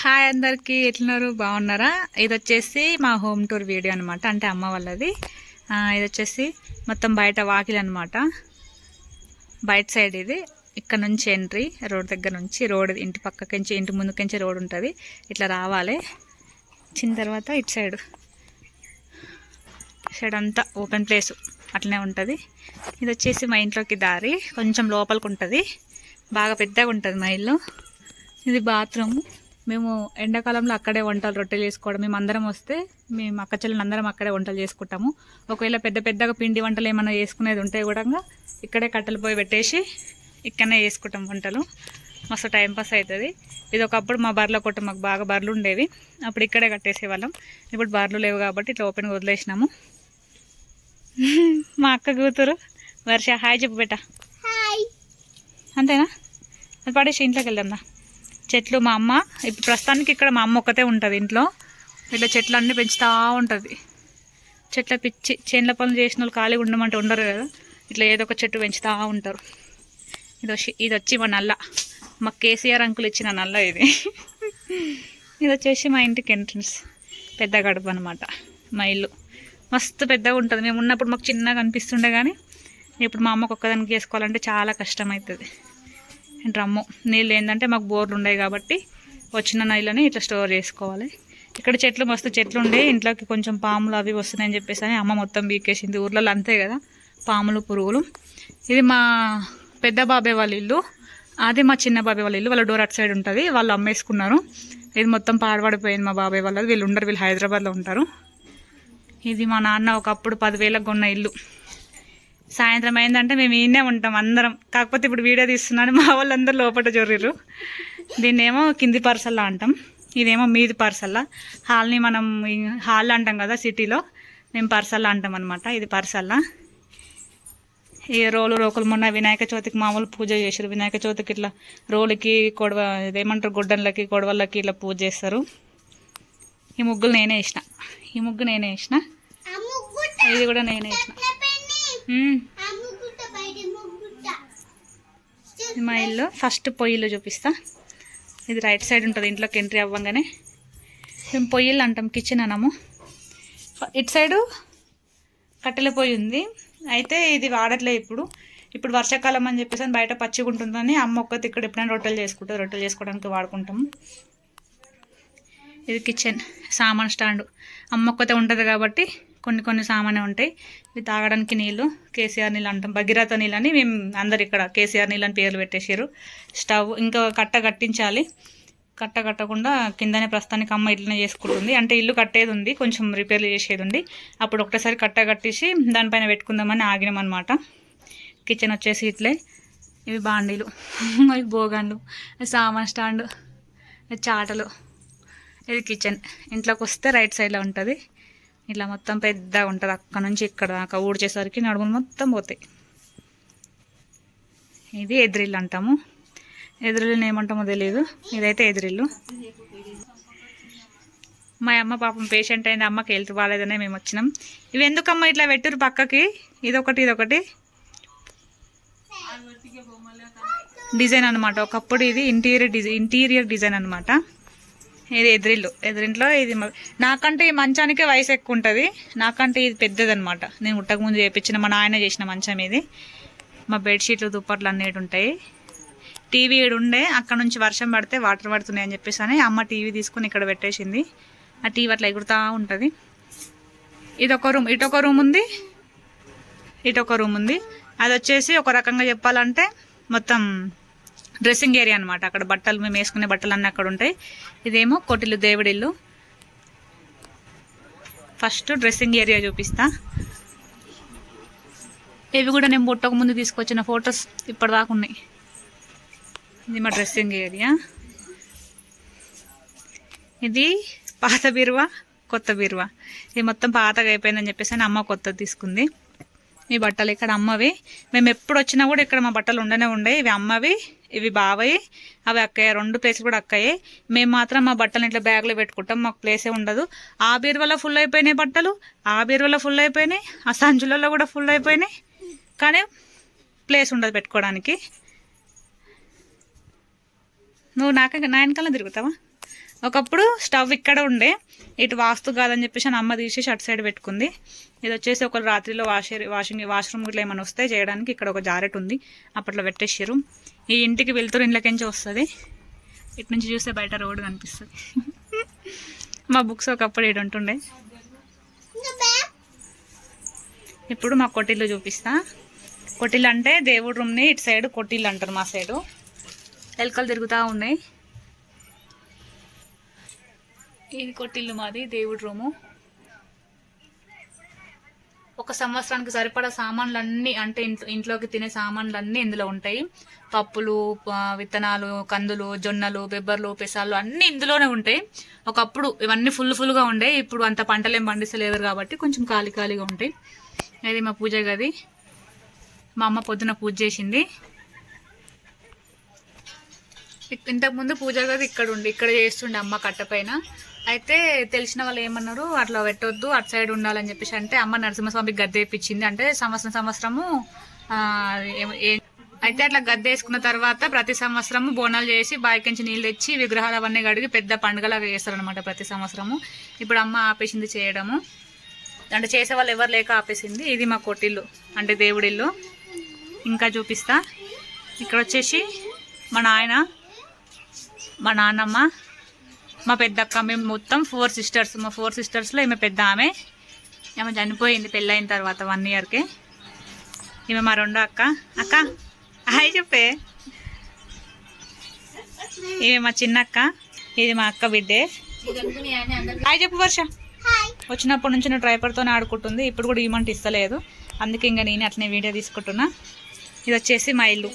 Hi అందరికీ, ఎట్లున్నారు? బాగున్నారా? ఇది వచ్చేసి మా హోమ్ టూర్ వీడియో అనమాట. అంటే అమ్మ వాళ్ళది. ఇది వచ్చేసి మొత్తం బయట వాకిలి అనమాట. బయట సైడ్ ఇది. ఇక్కడ నుంచి ఎంట్రీ, రోడ్ దగ్గర నుంచి రోడ్, ఇంటి పక్కకించి ఇంటి ముందుకించి రోడ్ ఉంటుంది. ఇట్లా రావాలి. వచ్చిన తర్వాత ఇటు సైడ్ అంతా ఓపెన్ ప్లేస్ అట్లనే ఉంటుంది. ఇది వచ్చేసి మా ఇంట్లోకి దారి, కొంచెం లోపలికి ఉంటుంది. బాగా పెద్దగా ఉంటుంది మా ఇల్లు. ఇది బాత్రూమ్. మేము ఎండాకాలంలో అక్కడే వంటలు రొట్టెలు చేసుకోవడం. మేము అందరం వస్తే మేము అక్క చెల్లెలు అందరం అక్కడే వంటలు చేసుకుంటాము. ఒకవేళ పెద్దగా పిండి వంటలు ఏమైనా చేసుకునేది ఉంటే కూడా ఇక్కడే కట్టెలు పోయి పెట్టేసి ఇక్కడనే చేసుకుంటాం వంటలు. మస్తు టైంపాస్ అవుతుంది. ఇది ఒకప్పుడు మా బర్రెల కొట్ట, మాకు బాగా బర్రెలు ఉండేవి. అప్పుడు ఇక్కడే కట్టేసేవాళ్ళం. ఇప్పుడు బర్రెలు లేవు కాబట్టి ఇట్లా ఓపెన్గా వదిలేసినాము. మా అక్క కూతురు వర్ష. హాయ్ చెప్పు బేట. అంతేనా? అది పడేసి ఇంట్లోకి వెళ్దాందా. చెట్లు మా అమ్మ ఇప్పుడు ప్రస్తుతానికి ఇక్కడ మా అమ్మ ఒక్కతే ఉంటుంది ఇంట్లో. ఇట్లా చెట్లు అన్నీ పెంచుతూ ఉంటుంది. చెట్ల పిచ్చి చేనుల పనులు చేసిన వాళ్ళు ఖాళీగా ఉండమంటే ఉండరు కదా, ఇట్లా ఏదో ఒక చెట్టు పెంచుతూ ఉంటారు. ఇది వచ్చి మా నల్ల, మా కేసీఆర్ అంకుల్ ఇచ్చిన నల్ల ఇది. ఇది వచ్చేసి మా ఇంటికి ఎంట్రన్స్, పెద్ద గడప అనమాట. మా ఇల్లు మస్తు పెద్దగా ఉంటుంది. మేము ఉన్నప్పుడు మాకు చిన్నగా అనిపిస్తుండే, కానీ ఇప్పుడు మా అమ్మకు ఒక్కదానికి చేసుకోవాలంటే చాలా కష్టం అవుతుంది. డ్రమ్ము నీళ్ళు ఏంటంటే మాకు బోర్లు ఉన్నాయి కాబట్టి వచ్చిన నీళ్ళని ఇట్లా స్టోర్ చేసుకోవాలి. ఇక్కడ చెట్లు మస్తు చెట్లు ఉండే, ఇంట్లోకి కొంచెం పాములు అవి వస్తున్నాయని చెప్పేసి అని అమ్మ మొత్తం బీకేసింది. ఊర్లలో అంతే కదా, పాములు పురుగులు. ఇది మా పెద్ద బాబాయ్ వాళ్ళ ఇల్లు, అది మా చిన్న బాబాయ్ వాళ్ళ ఇల్లు. వాళ్ళ డోర్ అటు సైడ్ ఉంటుంది, వాళ్ళు అమ్మేసుకున్నారు. ఇది మొత్తం పాడుపడిపోయింది మా బాబాయ్ వాళ్ళది. వీళ్ళు ఉండరు, వీళ్ళు హైదరాబాద్లో ఉంటారు. ఇది మా నాన్న ఒకప్పుడు 10,000కు కొన్న ఇల్లు. సాయంత్రం అయిందంటే మేము ఈయనే ఉంటాం అందరం. కాకపోతే ఇప్పుడు వీడియో తీస్తున్నాను, మా వాళ్ళందరూ లోపల జొర్రిరు. దీన్నేమో కింది పర్సల్లా అంటాం, ఇదేమో మీది పర్సల్లా. హాల్ని మనం హాల్ అంటాం కదా సిటీలో, మేము పర్సల్లా అంటాం అనమాట. ఇది పర్సల్లా. ఈ రోకలు మొన్న వినాయక చవితికి మామూలు పూజ చేశారు. వినాయక చవితికి ఇట్లా రోలుకి ఇదేమంటారు గుడ్డన్లకి కొడవళ్ళకి ఇట్లా పూజ చేస్తారు. ఈ ముగ్గులు నేనే వేసిన, ఇది కూడా నేనే వేసిన. మా ఇల్లు ఫస్ట్ పొయ్యిలు చూపిస్తా. ఇది రైట్ సైడ్ ఉంటుంది, ఇంట్లోకి ఎంట్రీ అవ్వగానే. మేము పొయ్యిలు అంటాం, కిచెన్ అనము. ఇటు సైడు కట్టెల పొయ్యి ఉంది, అయితే ఇది వాడట్లే ఇప్పుడు వర్షాకాలం అని చెప్పేసి బయట పచ్చిగా ఉంటుందని అమ్మ ఒక్కటి ఇక్కడ ఎప్పుడైనా రొట్టెలు చేసుకోవడానికి వాడుకుంటాము. ఇది కిచెన్ సామాన్ స్టాండ్. అమ్మ ఒక్కతే ఉంటుంది కాబట్టి కొన్ని సామానే ఉంటాయి. ఇవి తాగడానికి నీళ్ళు, కేసీఆర్ నీళ్ళు అంటాం, భగీరథ నీళ్ళు అని మేము అందరు ఇక్కడ కేసీఆర్ నీళ్ళు అని పేర్లు పెట్టేసారు. స్టవ్ ఇంకా కట్ట కట్టించాలి. కట్ట కట్టకుండా కిందనే ప్రస్తుతానికి అమ్మ ఇట్లనే చేసుకుంటుంది. అంటే ఇల్లు కట్టేది ఉంది, కొంచెం రిపేర్లు చేసేది ఉంది. అప్పుడు ఒకటేసారి కట్ట కట్టేసి దానిపైన పెట్టుకుందామని ఆగినామన్నమాట. కిచెన్ వచ్చేసి ఇట్లే. ఇవి బాండీలు, ఇవి బోగాన్లు, సామాన్ స్టాండ్, చాటలు. ఇది కిచెన్. ఇంట్లోకి వస్తే రైట్ సైడ్లో ఉంటుంది. ఇట్లా మొత్తం పెద్దగా ఉంటుంది. అక్కడ నుంచి ఇక్కడ దాకా ఊడ్చేసరికి నడుములు మొత్తం పోతాయి. ఇది ఎదురిల్లు అంటాము. ఎదురిల్లుని ఏమంటామో తెలియదు, ఇదైతే ఎదురిల్లు. మా అమ్మ పాపం పేషెంట్ అయింది, అమ్మకి హెల్త్ బాగాలేదనే మేము వచ్చినాం. ఇవి ఎందుకమ్మా ఇట్లా పెట్టురు పక్కకి? ఇదొకటి డిజైన్ అనమాట. ఒకప్పుడు ఇది ఇంటీరియర్ డిజైన్ అనమాట. ఇది ఎదురింట్లో. ఇది నాకంటే ఈ మంచానికే వయసు ఎక్కువ ఉంటుంది, నాకంటే ఇది పెద్దదనమాట. నేను ఉట్టకముందు చేయించిన, మా నాయన చేసిన మంచం ఇది. మా బెడ్షీట్లు దుప్పట్లు అన్నిటి ఉంటాయి. టీవీ ఉండే, అక్కడ నుంచి వర్షం పడితే వాటర్ పడుతున్నాయి అని చెప్పేసి అని అమ్మ టీవీ తీసుకుని ఇక్కడ పెట్టేసింది. ఆ టీవీ అట్లా ఎగురుతూ ఉంటుంది. ఇదొక రూమ్, ఇటొక రూమ్ ఉంది. అది వచ్చేసి ఒక రకంగా చెప్పాలంటే మొత్తం డ్రెస్సింగ్ ఏరియా అనమాట. అక్కడ బట్టలు, మేము వేసుకునే బట్టలు అన్నీ అక్కడ ఉంటాయి. ఇదేమో కొటిల్లు, దేవుడిల్లు. ఫస్ట్ డ్రెస్సింగ్ ఏరియా చూపిస్తా. ఇవి కూడా నేను పుట్టక ముందు తీసుకొచ్చిన ఫొటోస్ ఇప్పటిదాకా ఉన్నాయి. ఇది మా డ్రెస్సింగ్ ఏరియా. ఇది పాత బీరువా, కొత్త బీరువా. ఇది మొత్తం పాతగా అయిపోయిందని చెప్పేసి అమ్మ కొత్తది తీసుకుంది. ఈ బట్టలు ఇక్కడ అమ్మవి. మేము ఎప్పుడు వచ్చినా కూడా ఇక్కడ మా బట్టలు ఉండే. ఇవి అమ్మవి, ఇవి బావయి, అవి అక్కయ్య. 2 ప్లేసులు కూడా అక్కయ్యే. మేము మాత్రం మా బట్టలు ఇట్లా బ్యాగ్లో పెట్టుకుంటాం, మాకు ప్లేసే ఉండదు. ఆ బీరువాలో ఫుల్ అయిపోయినాయి బట్టలు, ఆ బీరువాలో ఫుల్ అయిపోయినాయి, ఆ సంచులలో కూడా ఫుల్ అయిపోయినాయి, కానీ ప్లేస్ ఉండదు పెట్టుకోవడానికి. నువ్వు నా వెనకాల తిరుగుతావా? ఒకప్పుడు స్టవ్ ఇక్కడ ఉండే, ఇటు వాస్తు కాదని చెప్పేసి అమ్మ తీసేసి అటు సైడ్ పెట్టుకుంది. ఇది వచ్చేసి ఒక రాత్రిలో వాష్రూమ్ ఇట్లా ఏమైనా వస్తే చేయడానికి ఇక్కడ ఒక జారెట్ ఉంది, అప్పట్లో పెట్టేసారు. ఈ ఇంటికి వెళ్తురు ఇంట్లోకించి వస్తుంది, ఇటు నుంచి చూస్తే బయట రోడ్డు కనిపిస్తుంది. మా బుక్స్ ఒకప్పుడు ఇటు ఉంటుండే. ఇప్పుడు మా కొట్టిల్లు చూపిస్తా. కొట్టిల్లు అంటే దేవుడి రూమ్ని ఇటు సైడ్ కొట్టిల్లు అంటారు, మా సైడు ఎలుకలు తిరుగుతూ ఉన్నాయి. ఇది కొట్టిల్లు మాది, దేవుడి రూము. ఒక సంవత్సరానికి సరిపడా సామాన్లన్నీ అంటే ఇంట్లోకి తినే సామాన్లన్నీ ఇందులో ఉంటాయి. పప్పులు, విత్తనాలు, కందులు, జొన్నలు, బెబ్బర్లు, పెసాలు అన్నీ ఇందులోనే ఉంటాయి. ఒకప్పుడు ఇవన్నీ ఫుల్గా ఉండే, ఇప్పుడు అంత పంటలేం పండిస్తలేరు కాబట్టి కొంచెం ఖాళీగా ఉంటాయి. ఇది మా పూజ గది. మా అమ్మ పొద్దున పూజ చేసింది. ఇంతకుముందు పూజ గది ఇక్కడ చేస్తుండే అమ్మ కట్టపైన. అయితే తెలిసిన వాళ్ళు ఏమన్నారు, అట్లా పెట్టొద్దు, అటు సైడ్ ఉండాలని చెప్పేసి అంటే అమ్మ నరసింహస్వామికి గద్దె వేయించింది. అంటే సంవత్సరము అయితే అట్లా గద్దె వేసుకున్న తర్వాత ప్రతి సంవత్సరము బోనాలు చేసి బాయికించి నీళ్ళు తెచ్చి విగ్రహాలు అవన్నీ కడిగి పెద్ద పండుగలాగా చేస్తారనమాట ప్రతి సంవత్సరము. ఇప్పుడు అమ్మ ఆపేసింది చేయడము, అంటే చేసే వాళ్ళు ఎవరు లేక ఆపేసింది. ఇది మా కొట్టిల్లు అంటే దేవుడిల్లు. ఇంకా చూపిస్తా. ఇక్కడ వచ్చేసి మా నాయన, మా నాన్నమ్మ, మా పెద్దక్క, మేము మొత్తం 4 సిస్టర్స్. మా 4 సిస్టర్స్లో ఈమె పెద్ద ఆమె చనిపోయింది పెళ్ళైన తర్వాత 1 ఇయర్కి. ఈమె మా రెండో అక్క హాయ్ చెప్పే. ఈమె మా చిన్నక్క, ఇది మా అక్క బిడ్డే. హాయ్ చెప్పు వర్ష. వచ్చినప్పటి నుంచి నువ్వు డ్రైవర్తోనే ఆడుకుంటుంది, ఇప్పుడు కూడా ఈమంటే ఇస్తలేదు, అందుకే ఇంకా నేను అట్లనే వీడియో తీసుకుంటున్నా. ఇది వచ్చేసి మా ఇల్లు,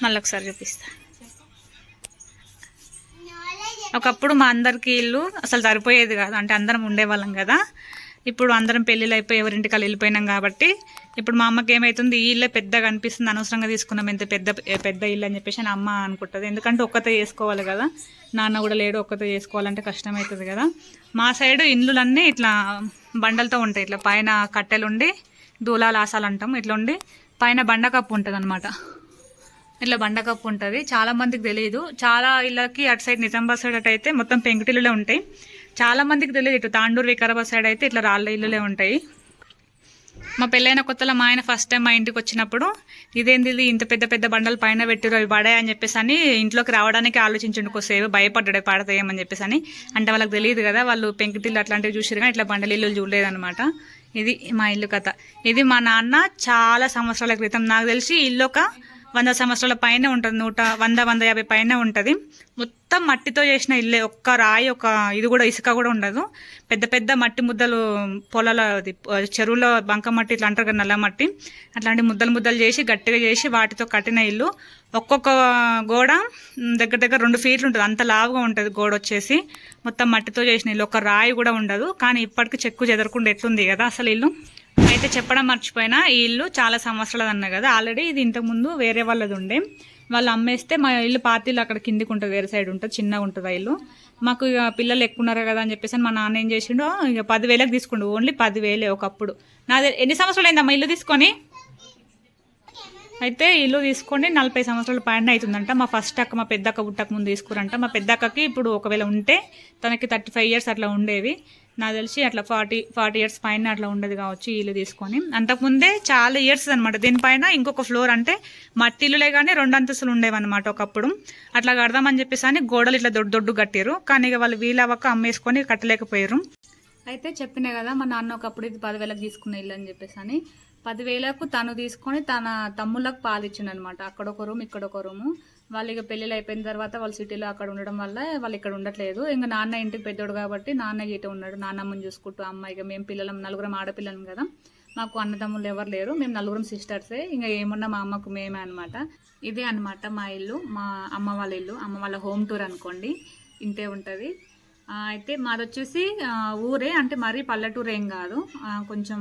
మళ్ళీ ఒకసారి చూపిస్తా. ఒకప్పుడు మా అందరికి ఇల్లు అసలు సరిపోయేది కాదు, అంటే అందరం ఉండేవాళ్ళం కదా. ఇప్పుడు అందరం పెళ్ళిళ్ళు అయిపోయి ఎవరింటికి వాళ్ళు వెళ్ళిపోయినాం కాబట్టి ఇప్పుడు మా అమ్మకి ఏమవుతుంది, ఈ ఇల్లే పెద్దగా అనిపిస్తుంది, అనవసరంగా తీసుకున్నాం ఎంత పెద్ద ఇల్లు అని చెప్పేసి అమ్మ అనుకుంటుంది. ఎందుకంటే ఒక్కతే చేసుకోవాలి కదా, నాన్న కూడా లేడు, ఒక్కతే చేసుకోవాలంటే కష్టమవుతుంది కదా. మా సైడు ఇండ్లన్నీ ఇట్లా బండలతో ఉంటాయి, ఇట్లా పైన కట్టెలు ఉండి దూలాలు ఆసాలు అంటాం, ఇట్లా ఉండి పైన బండకప్పు ఉంటుంది అనమాట. ఇట్లా బండకప్పు ఉంటుంది, చాలా మందికి తెలియదు. చాలా ఇళ్ళకి అటు సైడ్ నిజామాబాద్ సైడ్ అటు అయితే మొత్తం పెంకుటిల్లులే ఉంటాయి, చాలా మందికి తెలియదు. ఇటు తాండూరు వికారాబాద్ సైడ్ అయితే ఇట్లా రాళ్ళ ఇల్లులే ఉంటాయి. మా పెళ్ళైన కొత్తలో మా ఆయన ఫస్ట్ టైం మా ఇంటికి వచ్చినప్పుడు ఇదేంది ఇంత పెద్ద బండలు పైన పెట్టిరు, అవి పడాయి అని చెప్పేసి అని ఇంట్లోకి రావడానికి ఆలోచించండి, కొద్దిసేపు భయపడ్డాడు పడతాయేమని చెప్పేసి అని. అంటే వాళ్ళకి తెలియదు కదా, వాళ్ళు పెంకుటిల్లు అట్లాంటివి చూసారు కానీ ఇట్లా బండల ఇల్లు చూడలేదన్నమాట. ఇది మా ఇల్లు కథ. ఇది మా నాన్న చాలా సంవత్సరాల క్రితం, నాకు తెలిసి ఇల్లు ఒక 100 సంవత్సరాల పైన ఉంటుంది, 100-150 పైన ఉంటుంది. మొత్తం మట్టితో చేసిన ఇల్లే, ఒక్క రాయి ఒక ఇది కూడా ఇసుక కూడా ఉండదు. పెద్ద మట్టి ముద్దలు, పొలాల చెరువులో బంక మట్టి ఇట్లా అంటారు కదా, నల్ల మట్టి, అట్లాంటి ముద్దలు చేసి గట్టిగా చేసి వాటితో కట్టిన ఇల్లు. ఒక్కొక్క గోడ దగ్గర 2 ఫీట్లు ఉంటుంది, అంత లావుగా ఉంటుంది గోడ వచ్చేసి. మొత్తం మట్టితో చేసిన ఇల్లు, ఒక రాయి కూడా ఉండదు. కానీ ఇప్పటికి చెక్కు చెదరకుండా ఎట్లుంది కదా అసలు ఇల్లు. అయితే చెప్పడం మర్చిపోయినా, ఈ ఇల్లు చాలా సంవత్సరాలు అన్నా కదా, ఆల్రెడీ ఇది ఇంతకుముందు వేరే వాళ్ళది ఉండే, వాళ్ళు అమ్మేస్తే మా ఇల్లు పాతిల్లు అక్కడ కిందికి ఉంటుంది, వేరే సైడ్ ఉంటుంది, చిన్నగా ఉంటుంది ఆ ఇల్లు. మాకు ఇక పిల్లలు ఎక్కువ ఉన్నారు కదా అని చెప్పేసి మా నాన్న ఏం చేసిండో ఇక 10,000కి తీసుకుండు, ఓన్లీ 10,000 ఒకప్పుడు. నాది ఎన్ని సంవత్సరాలు అయిందమ్మా ఇల్లు తీసుకొని? అయితే ఇల్లు తీసుకొని 40 సంవత్సరాల పైన అవుతుందంట. మా ఫస్ట్ అక్క, మా పెద్దక్క పుట్టక ముందు తీసుకురంట. మా పెద్దక్కకి ఇప్పుడు ఒకవేళ ఉంటే తనకి 35 ఇయర్స్ అట్లా ఉండేవి, నాకు తెలిసి అట్లా 40 ఇయర్స్ పైన అట్లా ఉండదు కావచ్చు ఈ ఇల్లు తీసుకొని. అంతకుముందే చాలా ఇయర్స్ అనమాట. దీనిపైన ఇంకొక ఫ్లోర్ అంటే మట్టి ఇల్లులే కానీ 2 అంతస్తులు ఉండేవన్నమాట ఒకప్పుడు. అట్లా కడదామని చెప్పేసి అని గోడలు ఇట్లా దొడ్డు కట్టారు, కానీ ఇక వాళ్ళు వీలవ్వక అమ్మేసుకొని కట్టలేకపోయారు. అయితే చెప్పినా కదా, మా నాన్న ఒకప్పుడు ఇది 10,000కి తీసుకున్న ఇల్లు అని చెప్పేసి అని. 10,000కు తను తీసుకొని తన తమ్ముళ్ళకు పాలు ఇచ్చిండు అనమాట. అక్కడ ఒక రూమ్, ఇక్కడ ఒక రూము. వాళ్ళు ఇక పెళ్ళిళ్ళు అయిపోయిన తర్వాత వాళ్ళు సిటీలో అక్కడ ఉండడం వల్ల వాళ్ళు ఇక్కడ ఉండట్లేదు. ఇంకా నాన్న ఇంటికి పెద్దోడు కాబట్టి నాన్న గీట ఉన్నాడు, నాన్నమ్మని చూసుకుంటూ. అమ్మ ఇక మేము పిల్లలం, 4 ఆడపిల్లలం కదా, మాకు అన్నదమ్ములు ఎవరు లేరు, మేము 4 సిస్టర్సే. ఇంకా ఏమున్నా మా అమ్మకు మేమే అనమాట. ఇదే అనమాట మా ఇల్లు, మా అమ్మ వాళ్ళ ఇల్లు, అమ్మ వాళ్ళ హోమ్ టూర్ అనుకోండి, ఇంతే ఉంటుంది. అయితే మాది వచ్చేసి ఊరే, అంటే మరీ పల్లెటూరు ఏం కాదు, కొంచెం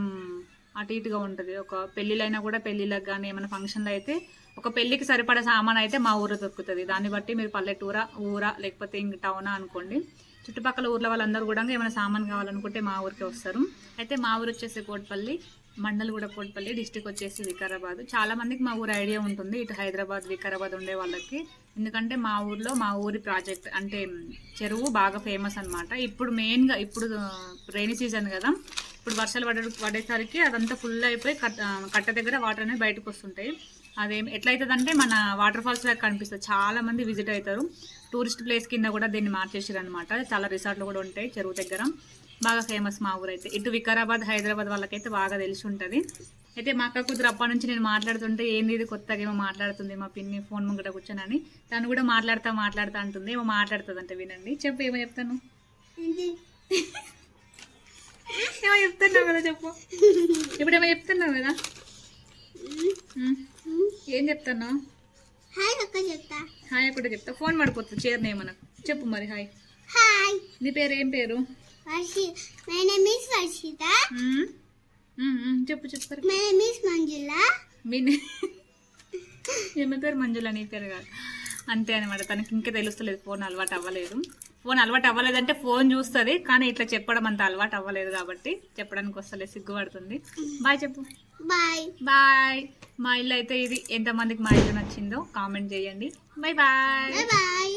అటు ఇటుగా ఉంటుంది. ఒక పెళ్ళిళ్ళైనా కూడా పెళ్ళిళ్ళకి కానీ ఏమైనా ఫంక్షన్లు అయితే ఒక పెళ్ళికి సరిపడా సామాన్ అయితే మా ఊరు దొరుకుతుంది. దాన్ని బట్టి మీరు ఊరా లేకపోతే ఇంక టౌనా అనుకోండి. చుట్టుపక్కల ఊర్ల వాళ్ళందరూ కూడా ఏమైనా సామాన్ కావాలనుకుంటే మా ఊరికే వస్తారు. అయితే మా ఊరు వచ్చేసి కోట్పల్లి, మండలగూడ కోట్పల్లి, డిస్టిక్ వచ్చేసి వికారాబాద్. చాలా మందికి మా ఊరు ఐడియా ఉంటుంది, ఇటు హైదరాబాద్ వికారాబాద్ ఉండే వాళ్ళకి. ఎందుకంటే మా ఊరి ప్రాజెక్ట్ అంటే చెరువు బాగా ఫేమస్ అనమాట. ఇప్పుడు మెయిన్గా ఇప్పుడు రైనీ సీజన్ కదా, ఇప్పుడు వర్షాలు పడేసరికి అదంతా ఫుల్ అయిపోయి కట్ట దగ్గర వాటర్ అనేది బయటకు వస్తుంటాయి. అదేం ఎట్లయితుందంటే మన వాటర్ ఫాల్స్ లాగా కనిపిస్తుంది. చాలా మంది విజిట్ అవుతారు. టూరిస్ట్ ప్లేస్ కింద కూడా దీన్ని మార్చేసారు అనమాట. చాలా రిసార్ట్లు కూడా ఉంటాయి చెరువు దగ్గర. బాగా ఫేమస్ మా ఊరైతే. ఇటు వికారాబాద్ హైదరాబాద్ వాళ్ళకైతే బాగా తెలిసి ఉంటుంది. అయితే మా అక్క కూతురు అప్పటి నుంచి నేను మాట్లాడుతుంటే ఏంది ఇది కొత్తగా ఏమో మాట్లాడుతుంది మా పిన్ని ఫోన్ ముంగట కూర్చొని. తను కూడా మాట్లాడుతా అంటుంది. ఏమో మాట్లాడుతుంది అంటే వినండి. చెప్పు ఏమో చెప్తాను. ఏమో చెప్తున్నావు కదా, చెప్పు. ఇప్పుడు ఏమో చెప్తున్నావు కదా, ఏం చెప్తున్నావు? హాయ్ అక్కడ చెప్తా. ఫోన్ పడిపోతుంది చేరనే మనకు. చెప్పు మరి. హాయ్. నీ పేరు ఏం పేరు? చెప్పు చెప్పు. ఏమి పేరు? మంజుల. నీ పేరు కాదు. అంతే అనమాట. తనకి ఇంకా తెలుస్తలేదు, ఫోన్ అలవాటు అవ్వలేదు. ఫోన్ అలవాటు అవ్వలేదంటే ఫోన్ చూస్తుంది, కానీ ఇట్లా చెప్పడం అంత అలవాటు అవ్వలేదు కాబట్టి చెప్పడానికి వస్తలేదు, సిగ్గుపడుతుంది. బాయ్ చెప్పు. బాయ్. మా ఇల్లు అయితే ఇది. ఎంతమందికి మా ఇల్లు నచ్చిందో కామెంట్ చేయండి. బాయ్.